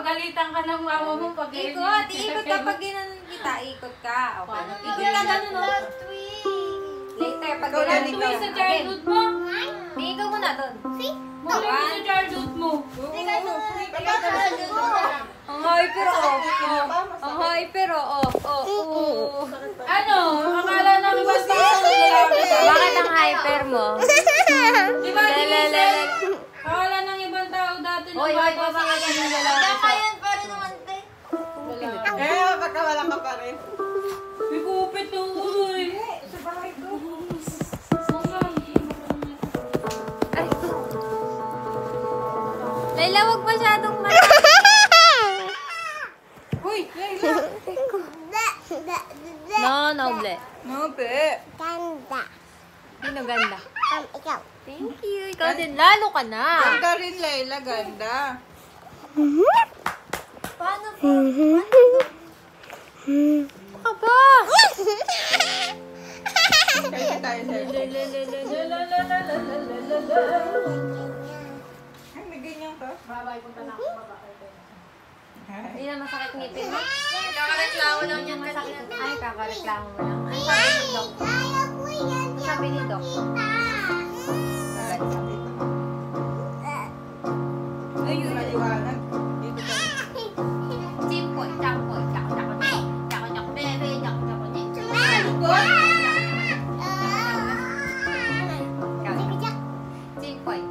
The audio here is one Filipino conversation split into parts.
Papagalitan ka ng mama mo pag Ikot ka pag ginanon kita. Ikot ka. Okay. Ikot ka ganun, no? Later, pag ginanon Tuwi sa childhood mo. Ikaw muna doon. Muli mo sa childhood mo. Ang hyper, Ang hyper, Ano? Akala ng iba sa Bakit ang hyper mo? Di ba, akala ng ibang tao dati na bata sa kanya ng lalaki. Kakayan pa rin naman, te. Baka wala ka pa rin. May kupit ng uloy. Sa bahay ko. Layla, wag masyadong Uy, Layla. No, ble. No, be. Sino ganda? Ikaw. Thank you. Ikaw din. Lalo ka na. Ganda rin, Layla. Ganda. Paano po? Aba! Kaya tayo sa Ay, may ganyan ka. Babay, punta na ako. Hindi na masakit ngipin mo. Kakareklamo lang yan kanina. Ay, kakareklamo mo lang. Ay, sabi ni Doc. Sabi ni Doc. Ayun, maliwanag. Dito ka. Chimpoy, champoy, chako, chako, chako, chako, bebe, chako, chako, chimpoy,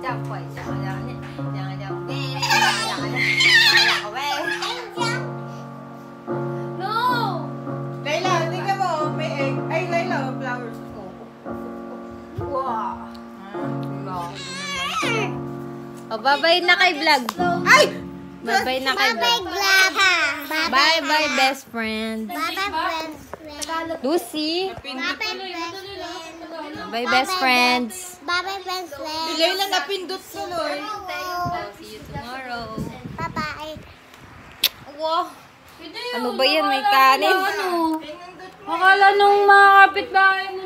champoy, chako, chako, no! Layla, tingnan mo. May egg. Ay, Layla, flowers. Wow! O, bye-bye na kay vlog. Ay! Bye-bye na kay vlog. Bye-bye, best friend. Lucy. Bye, best friends. Bye-bye, friends. Si Layla napindot tuloy. See you tomorrow. Bye-bye. Wow. Ano ba yan? May kanin? Akala nung mga kapitbahay mo